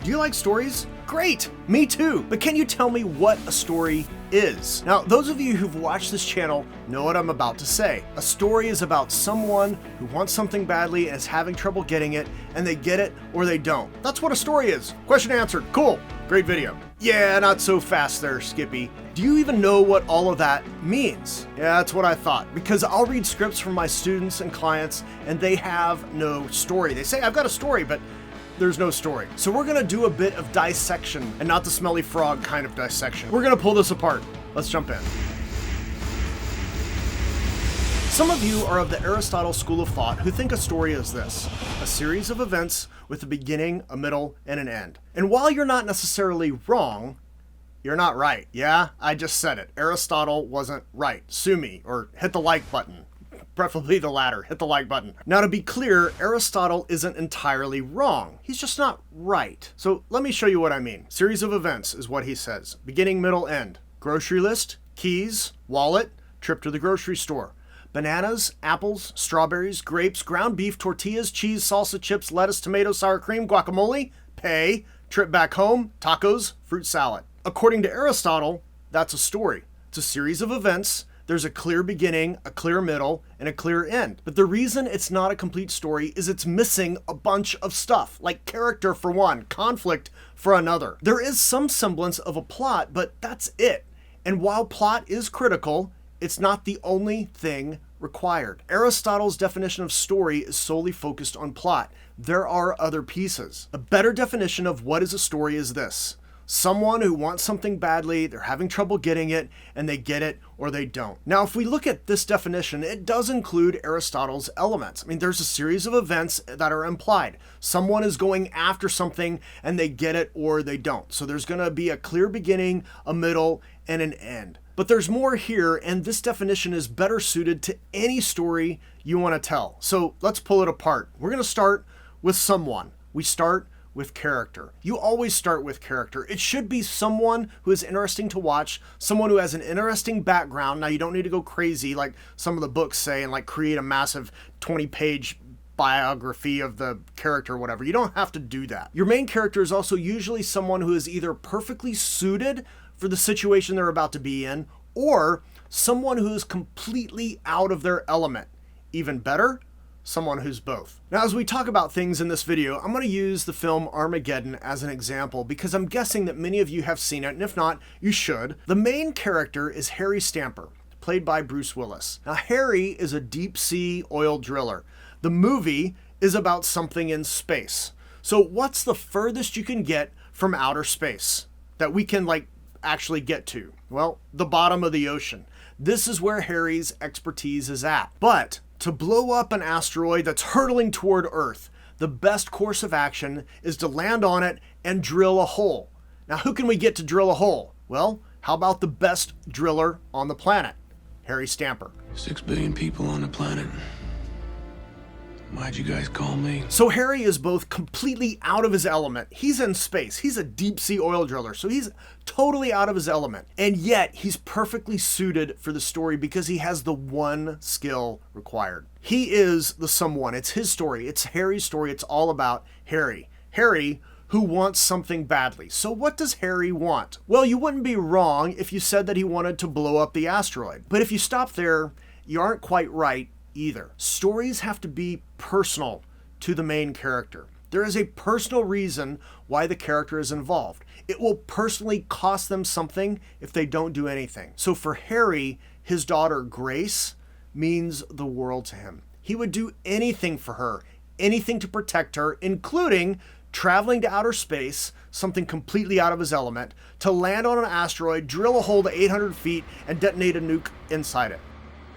Do you like stories? Great, me too. But can you tell me what a story is? Now, those of you who've watched this channel know what I'm about to say. A story is about someone who wants something badly and is having trouble getting it, and they get it or they don't. That's what a story is. Question answered. Cool. Great video. Yeah, not so fast there, Skippy. Do you even know what all of that means? Yeah, that's what I thought, because I'll read scripts from my students and clients and they have no story. They say, I've got a story, but there's no story. So we're gonna do a bit of dissection, and not the smelly frog kind of dissection. We're gonna pull this apart. Let's jump in. Some of you are of the Aristotle school of thought who think a story is this: a series of events with a beginning, a middle, and an end. And while you're not necessarily wrong, you're not right. Yeah, I just said it. Aristotle wasn't right. Sue me, or hit the like button. Preferably the latter. Hit the like button. Now, to be clear, Aristotle isn't entirely wrong. He's just not right. So let me show you what I mean. Series of events is what he says. Beginning, middle, end. Grocery list, keys, wallet, trip to the grocery store. Bananas, apples, strawberries, grapes, ground beef, tortillas, cheese, salsa, chips, lettuce, tomato, sour cream, guacamole, pay, trip back home, tacos, fruit salad. According to Aristotle, that's a story. It's a series of events. There's a clear beginning, a clear middle, and a clear end. But the reason it's not a complete story is it's missing a bunch of stuff, like character for one, conflict for another. There is some semblance of a plot, but that's it. And while plot is critical, it's not the only thing required. Aristotle's definition of story is solely focused on plot. There are other pieces. A better definition of what is a story is this: someone who wants something badly, they're having trouble getting it, and they get it or they don't. Now, if we look at this definition, it does include Aristotle's elements. I mean, there's a series of events that are implied. Someone is going after something and they get it or they don't. So there's going to be a clear beginning, a middle, and an end. But there's more here, and this definition is better suited to any story you want to tell. So let's pull it apart. We're going to start with someone. We start with character. You always start with character. It should be someone who is interesting to watch, someone who has an interesting background. Now, you don't need to go crazy like some of the books say and like create a massive 20-page biography of the character or whatever. You don't have to do that. Your main character is also usually someone who is either perfectly suited for the situation they're about to be in, or someone who is completely out of their element. Even better, someone who's both. Now, as we talk about things in this video, I'm going to use the film Armageddon as an example because I'm guessing that many of you have seen it, and if not, you should. The main character is Harry Stamper, played by Bruce Willis. Now, Harry is a deep-sea oil driller. The movie is about something in space. So what's the furthest you can get from outer space that we can actually get to? Well, the bottom of the ocean. This is where Harry's expertise is at. But to blow up an asteroid that's hurtling toward Earth, the best course of action is to land on it and drill a hole. Now, who can we get to drill a hole? Well, how about the best driller on the planet? Harry Stamper. 6 billion people on the planet. Why'd you guys call me? So Harry is both completely out of his element. He's in space. He's a deep sea oil driller, so he's totally out of his element. And yet he's perfectly suited for the story because he has the one skill required. He is the someone. It's his story. It's Harry's story. It's all about Harry. Harry, who wants something badly. So what does Harry want? Well, you wouldn't be wrong if you said that he wanted to blow up the asteroid. But if you stop there, you aren't quite right either. Stories have to be personal to the main character. There is a personal reason why the character is involved. It will personally cost them something if they don't do anything. So for Harry, his daughter Grace means the world to him. He would do anything for her, anything to protect her, including traveling to outer space, something completely out of his element, to land on an asteroid, drill a hole to 800 feet, and detonate a nuke inside it.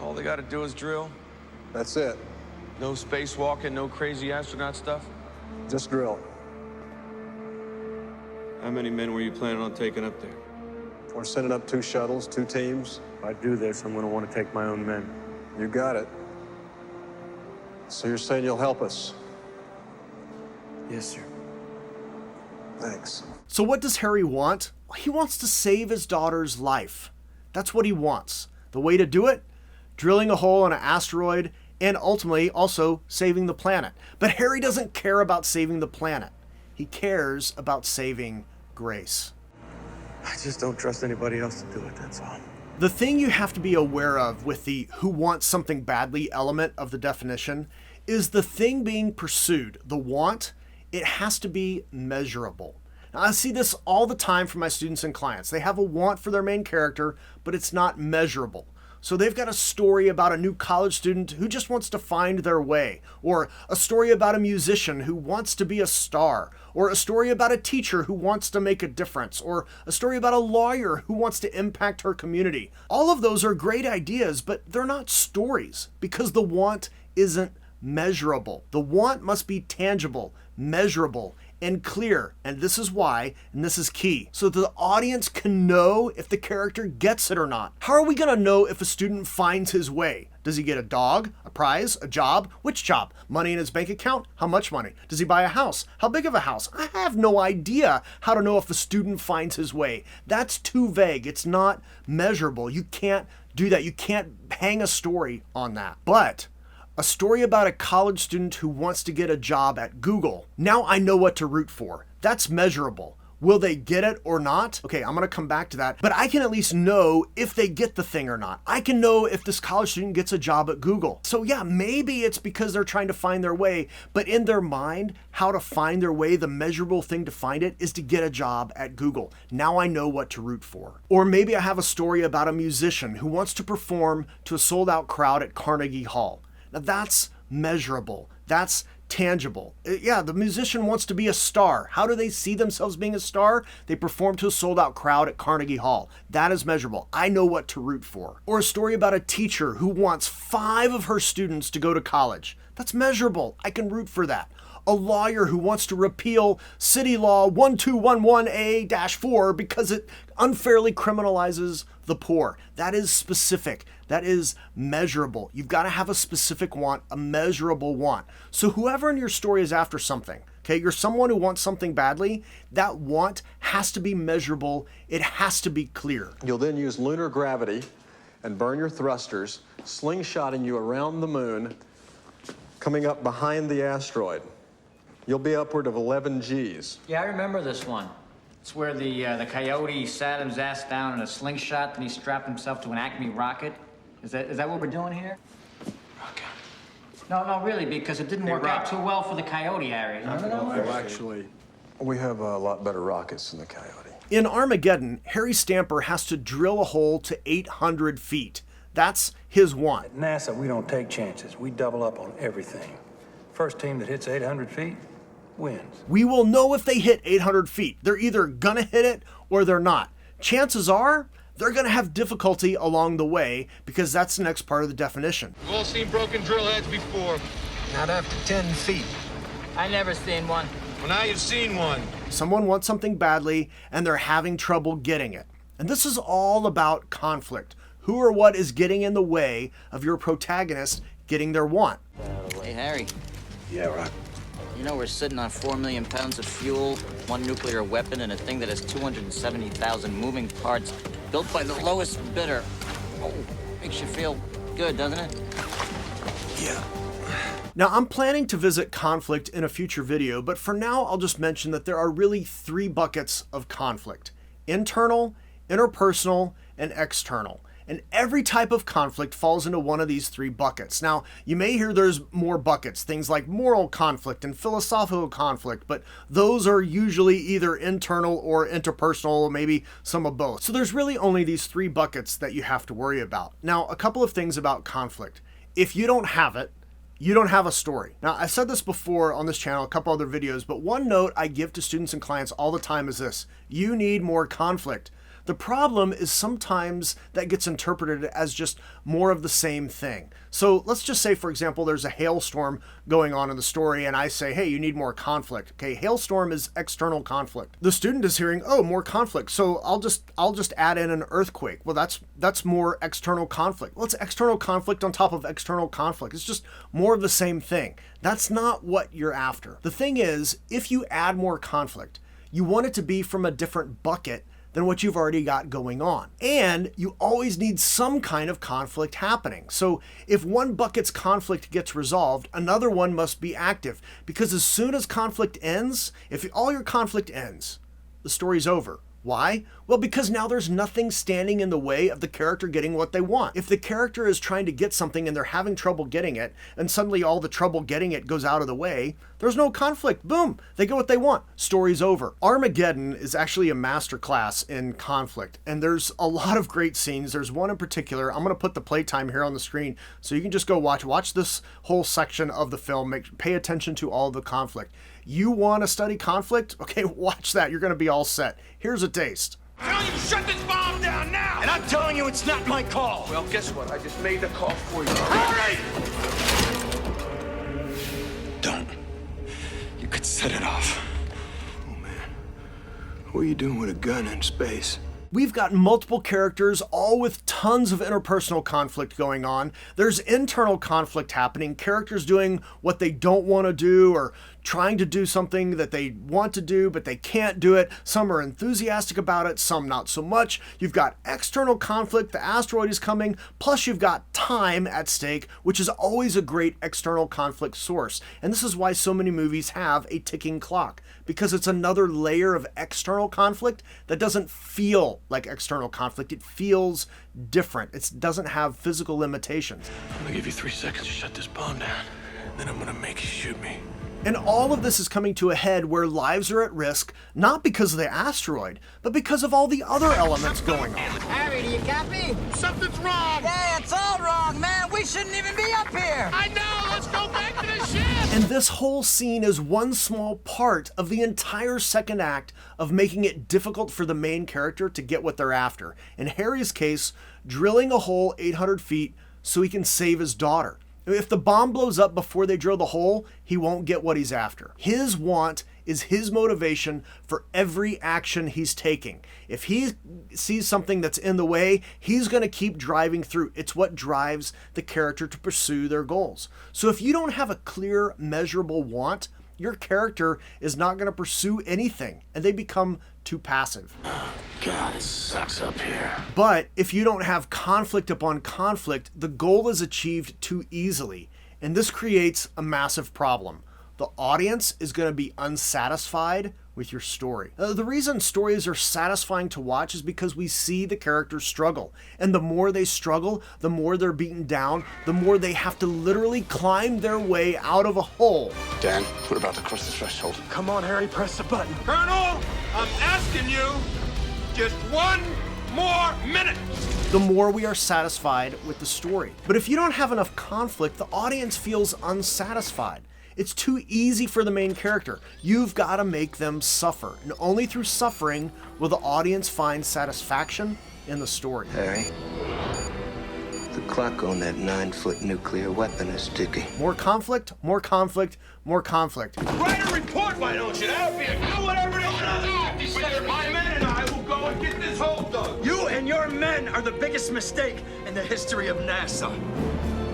All they gotta do is drill? That's it. No spacewalking, no crazy astronaut stuff? Just drill. How many men were you planning on taking up there? We're sending up 2 shuttles, 2 teams. If I do this, I'm going to want to take my own men. You got it. So you're saying you'll help us? Yes, sir. Thanks. So what does Harry want? He wants to save his daughter's life. That's what he wants. The way to do it? Drilling a hole on an asteroid and ultimately also saving the planet. But Harry doesn't care about saving the planet. He cares about saving grace. I just don't trust anybody else to do it, that's all. The thing you have to be aware of with the who wants something badly element of the definition is the thing being pursued, the want, it has to be measurable. Now, I see this all the time from my students and clients. They have a want for their main character, but it's not measurable. So they've got a story about a new college student who just wants to find their way, or a story about a musician who wants to be a star, or a story about a teacher who wants to make a difference, or a story about a lawyer who wants to impact her community. All of those are great ideas, but they're not stories because the want isn't measurable. The want must be tangible, measurable, and clear. And this is why, and this is key, so the audience can know if the character gets it or not. How are we going to know if a student finds his way? Does he get a dog, a prize, a job? Which job? Money in his bank account? How much money? Does he buy a house? How big of a house? I have no idea how to know if a student finds his way. That's too vague. It's not measurable. You can't do that. You can't hang a story on that. But a story about a college student who wants to get a job at Google. Now I know what to root for. That's measurable. Will they get it or not? Okay, I'm gonna come back to that, but I can at least know if they get the thing or not. I can know if this college student gets a job at Google. So yeah, maybe it's because they're trying to find their way, but in their mind, how to find their way, the measurable thing to find it is to get a job at Google. Now I know what to root for. Or maybe I have a story about a musician who wants to perform to a sold out crowd at Carnegie Hall. Now that's measurable. That's tangible. Yeah, the musician wants to be a star. How do they see themselves being a star? They perform to a sold out crowd at Carnegie Hall. That is measurable. I know what to root for. Or a story about a teacher who wants 5 of her students to go to college. That's measurable. I can root for that. A lawyer who wants to repeal City Law 1211A-4 because it unfairly criminalizes the poor. That is specific. That is measurable. You've got to have a specific want, a measurable want. So whoever in your story is after something, okay, you're someone who wants something badly, that want has to be measurable. It has to be clear. You'll then use lunar gravity and burn your thrusters, slingshotting you around the moon, coming up behind the asteroid. You'll be upward of 11 Gs. Yeah, I remember this one. It's where the coyote sat his ass down in a slingshot, then he strapped himself to an Acme rocket. Is that what we're doing here? Rocket. No, really, because it didn't work out too well for the coyote, Harry. Remember that one? Well, actually, we have a lot better rockets than the Coyote. In Armageddon, Harry Stamper has to drill a hole to 800 feet. That's his want. At NASA, we don't take chances. We double up on everything. First team that hits 800 feet wins. We will know if they hit 800 feet. They're either gonna hit it or they're not. Chances are, they're gonna have difficulty along the way because that's the next part of the definition. We've all seen broken drill heads before. Not after 10 feet. I never seen one. Well, now you've seen one. Someone wants something badly and they're having trouble getting it. And this is all about conflict. Who or what is getting in the way of your protagonist getting their want? Hey, Harry. Yeah, right. You know we're sitting on 4 million pounds of fuel, 1 nuclear weapon, and a thing that has 270,000 moving parts, built by the lowest bidder. Oh, makes you feel good, doesn't it? Yeah. Now, I'm planning to visit conflict in a future video, but for now, I'll just mention that there are really 3 buckets of conflict: internal, interpersonal, and external. And every type of conflict falls into one of these 3 buckets. Now, you may hear there's more buckets, things like moral conflict and philosophical conflict, but those are usually either internal or interpersonal, or maybe some of both. So there's really only these 3 buckets that you have to worry about. Now, a couple of things about conflict. If you don't have it, you don't have a story. Now, I said this before on this channel, a couple other videos, but one note I give to students and clients all the time is this: you need more conflict. The problem is sometimes that gets interpreted as just more of the same thing. So let's just say, for example, there's a hailstorm going on in the story and I say, hey, you need more conflict. Okay, hailstorm is external conflict. The student is hearing, oh, more conflict. So I'll just add in an earthquake. Well, that's more external conflict. Well, it's external conflict on top of external conflict. It's just more of the same thing. That's not what you're after. The thing is, if you add more conflict, you want it to be from a different bucket than what you've already got going on. And you always need some kind of conflict happening. So if one bucket's conflict gets resolved, another one must be active, because as soon as conflict ends, if all your conflict ends, the story's over. Why? Well, because now there's nothing standing in the way of the character getting what they want. If the character is trying to get something and they're having trouble getting it, and suddenly all the trouble getting it goes out of the way, there's no conflict. Boom! They get what they want. Story's over. Armageddon is actually a masterclass in conflict, and there's a lot of great scenes. There's one in particular. I'm going to put the playtime here on the screen, so you can just go watch this whole section of the film. Pay attention to all the conflict. You want to study conflict? Okay, watch that. You're going to be all set. Here's a taste. Tell you shut this bomb down now! And I'm telling you, it's not my call. Well, guess what? I just made the call for you. Hurry! Don't. You could set it off. Oh, man. What are you doing with a gun in space? We've got multiple characters, all with tons of interpersonal conflict going on. There's internal conflict happening, characters doing what they don't want to do or trying to do something that they want to do, but they can't do it. Some are enthusiastic about it, some not so much. You've got external conflict, the asteroid is coming, plus you've got time at stake, which is always a great external conflict source. And this is why so many movies have a ticking clock, because it's another layer of external conflict that doesn't feel like external conflict. It feels different. It doesn't have physical limitations. I'm gonna give you 3 seconds to shut this bomb down. Then I'm gonna make you shoot me. And all of this is coming to a head where lives are at risk, not because of the asteroid, but because of all the other elements going on. Harry, do you copy? Something's wrong! Hey, it's all wrong, man. We shouldn't even be up here. I know! Let's go back to the ship! And this whole scene is one small part of the entire second act of making it difficult for the main character to get what they're after. In Harry's case, drilling a hole 800 feet so he can save his daughter. If the bomb blows up before they drill the hole, he won't get what he's after. His want is his motivation for every action he's taking. If he sees something that's in the way, he's going to keep driving through. It's what drives the character to pursue their goals. So if you don't have a clear, measurable want, your character is not going to pursue anything, and they become too passive. God, it sucks up here. But if you don't have conflict upon conflict, the goal is achieved too easily, and this creates a massive problem. The audience is going to be unsatisfied with your story. The reason stories are satisfying to watch is because we see the characters struggle. And the more they struggle, the more they're beaten down, the more they have to literally climb their way out of a hole. Dan, we're about to cross the threshold. Come on, Harry, press the button. Colonel, I'm asking you just one more minute! The more we are satisfied with the story. But if you don't have enough conflict, the audience feels unsatisfied. It's too easy for the main character. You've got to make them suffer. And only through suffering will the audience find satisfaction in the story. Harry, the clock on that 9-foot nuclear weapon is ticking. More conflict, more conflict, more conflict. Write a report, why don't you? That'll be do whatever it is. My men and I will go and get this hole dug. You and your men are the biggest mistake in the history of NASA.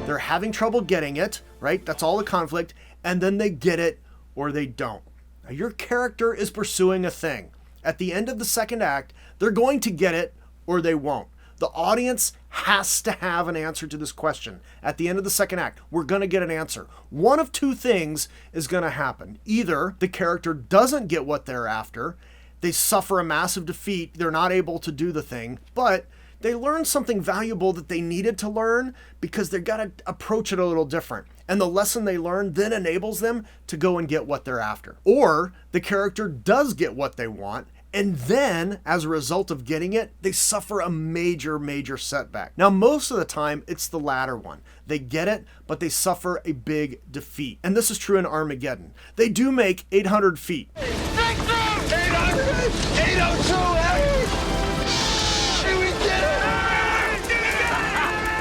They're having trouble getting it, right? That's all the conflict. And then they get it or they don't. Now, your character is pursuing a thing. At the end of the second act, they're going to get it or they won't. The audience has to have an answer to this question. At the end of the second act, we're going to get an answer. One of two things is going to happen. Either the character doesn't get what they're after, they suffer a massive defeat, they're not able to do the thing, but they learn something valuable that they needed to learn because they've got to approach it a little different. And the lesson they learn then enables them to go and get what they're after. Or the character does get what they want, and then, as a result of getting it, they suffer a major, major setback. Now, most of the time, it's the latter one. They get it, but they suffer a big defeat. And this is true in Armageddon. They do make 800 feet. 802, Harry! We did it!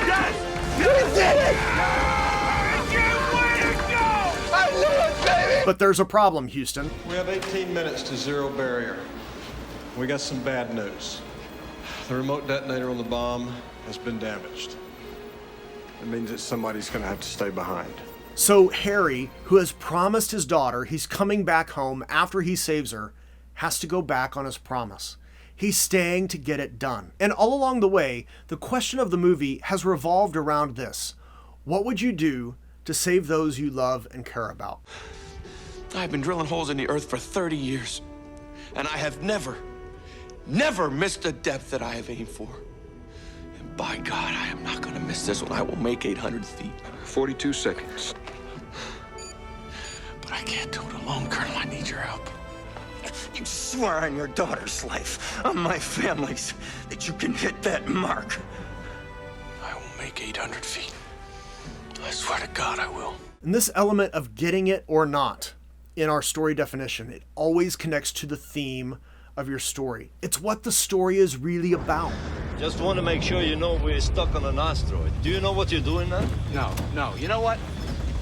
Yes! We did it! I knew it, baby! But there's a problem, Houston. We have 18 minutes to zero barrier. We got some bad news. The remote detonator on the bomb has been damaged. It means that somebody's going to have to stay behind. So Harry, who has promised his daughter he's coming back home after he saves her, has to go back on his promise. He's staying to get it done. And all along the way, the question of the movie has revolved around this. What would you do to save those you love and care about? I've been drilling holes in the earth for 30 years, and I have never missed a depth that I have aimed for. And by God, I am not gonna miss this one. I will make 800 feet. 42 seconds. But I can't do it alone, Colonel. I need your help. You swear on your daughter's life, on my family's, that you can hit that mark. I will make 800 feet. I swear to God I will. And this element of getting it or not in our story definition, it always connects to the theme of your story. It's what the story is really about. Just want to make sure you know we're stuck on an asteroid. Do you know what you're doing now? No. You know what?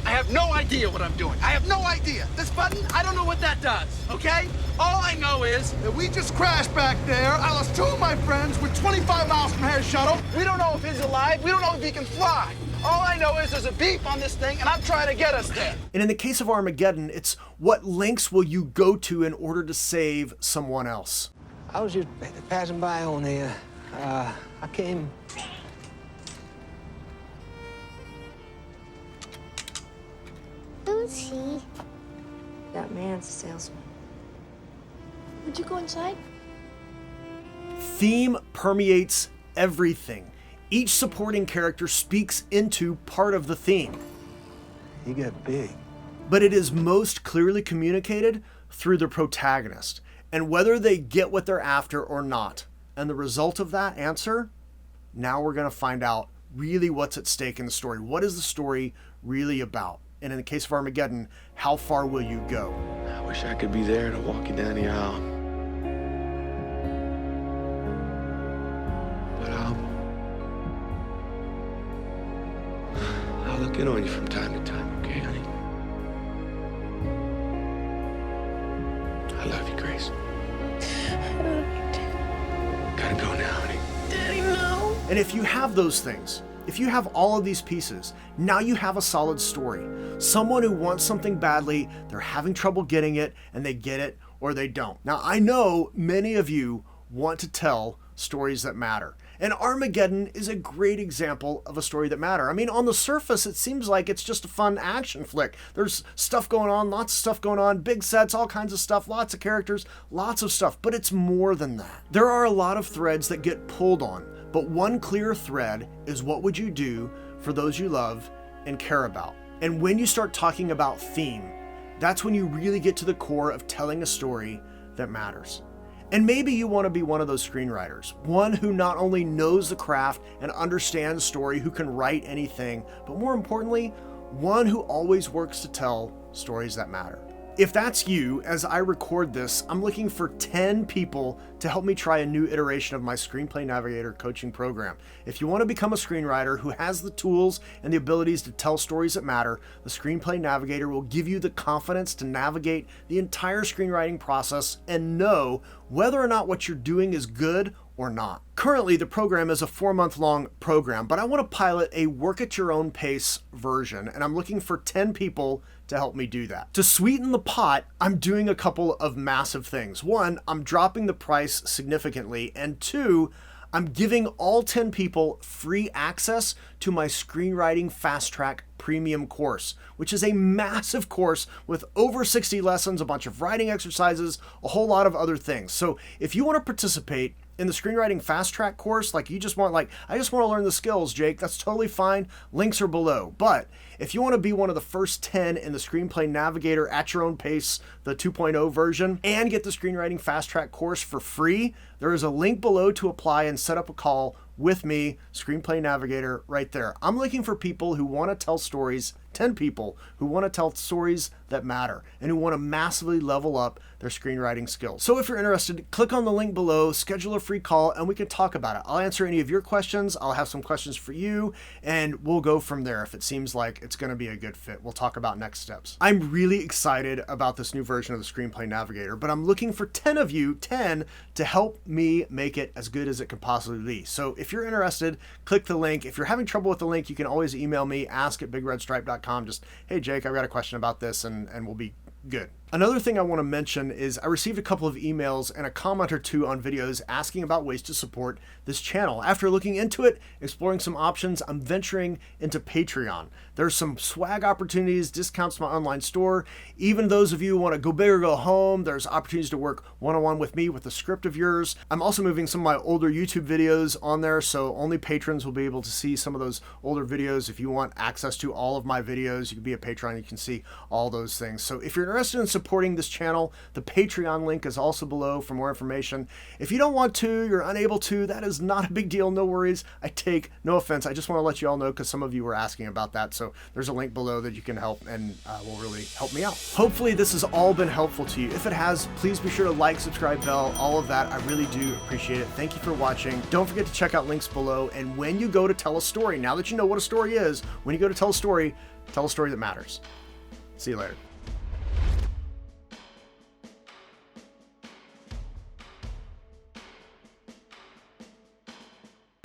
I have no idea what I'm doing. I have no idea. This button, I don't know what that does, okay? All I know is that we just crashed back there. I lost 2 of my friends. We're 25 miles from Harry's shuttle. We don't know if he's alive. We don't know if he can fly. All I know is there's a beep on this thing, and I'm trying to get us there. And in the case of Armageddon, it's what lengths will you go to in order to save someone else? I was just passing by on there. I came. Who's he? That man's a salesman. Would you go inside? Theme permeates everything. Each supporting character speaks into part of the theme. He got big. But it is most clearly communicated through the protagonist, and whether they get what they're after or not. And the result of that answer, now we're going to find out really what's at stake in the story. What is the story really about? And in the case of Armageddon, how far will you go? I wish I could be there to walk you down the aisle. But I'll look in on you from time to time, okay, honey? I love you, Grace. I love you too. Gotta go now, honey. Daddy, no. And if you have those things, if you have all of these pieces, now you have a solid story. Someone who wants something badly, they're having trouble getting it, and they get it or they don't. Now, I know many of you want to tell stories that matter. And Armageddon is a great example of a story that matters. I mean, on the surface, it seems like it's just a fun action flick. There's stuff going on, lots of stuff going on, big sets, all kinds of stuff, lots of characters, lots of stuff. But it's more than that. There are a lot of threads that get pulled on, but one clear thread is what would you do for those you love and care about. And when you start talking about theme, that's when you really get to the core of telling a story that matters. And maybe you want to be one of those screenwriters, one who not only knows the craft and understands story, who can write anything, but more importantly, one who always works to tell stories that matter. If that's you, as I record this, I'm looking for 10 people to help me try a new iteration of my Screenplay Navigator coaching program. If you want to become a screenwriter who has the tools and the abilities to tell stories that matter, the Screenplay Navigator will give you the confidence to navigate the entire screenwriting process and know whether or not what you're doing is good or not. Currently, the program is a 4-month-long program, but I want to pilot a work-at-your-own-pace version, and I'm looking for 10 people to help me do that. To sweeten the pot, I'm doing a couple of massive things. 1, I'm dropping the price significantly, and 2, I'm giving all 10 people free access to my Screenwriting Fast Track Premium course, which is a massive course with over 60 lessons, a bunch of writing exercises, a whole lot of other things. So if you want to participate in the Screenwriting Fast Track course, like you just want, I just want to learn the skills, Jake, that's totally fine. Links are below. But if you want to be one of the first 10 in the Screenplay Navigator at your own pace, the 2.0 version, and get the Screenwriting Fast Track course for free, there is a link below to apply and set up a call with me, Screenplay Navigator, right there. I'm looking for people who want to tell stories, 10 people who want to tell stories that matter and who want to massively level up their screenwriting skills. So if you're interested, click on the link below, schedule a free call, and we can talk about it. I'll answer any of your questions. I'll have some questions for you, and we'll go from there. If it seems like it's going to be a good fit, we'll talk about next steps. I'm really excited about this new version of the Screenplay Navigator, but I'm looking for 10 of you, 10, to help me make it as good as it can possibly be. So if you're interested, click the link. If you're having trouble with the link, you can always email me, ask@bigredstripe.com. Just, hey, Jake, I've got a question about this, and we'll be good. Another thing I want to mention is I received a couple of emails and a comment or two on videos asking about ways to support this channel. After looking into it, exploring some options, I'm venturing into Patreon. There's some swag opportunities, discounts to my online store. Even those of you who want to go big or go home, there's opportunities to work one-on-one with me with a script of yours. I'm also moving some of my older YouTube videos on there, so only patrons will be able to see some of those older videos. If you want access to all of my videos, you can be a patron, you can see all those things. So if you're interested in supporting this channel, the Patreon link is also below for more information. If you don't want to, you're unable to, that is not a big deal, no worries. I take no offense. I just want to let you all know because some of you were asking about that. So there's a link below that you can help and will really help me out. Hopefully this has all been helpful to you. If it has, please be sure to like, subscribe, bell, all of that. I really do appreciate it. Thank you for watching. Don't forget to check out links below. And when you go to tell a story, now that you know what a story is, when you go to tell a story that matters. See you later.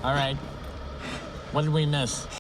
All right. What did we miss?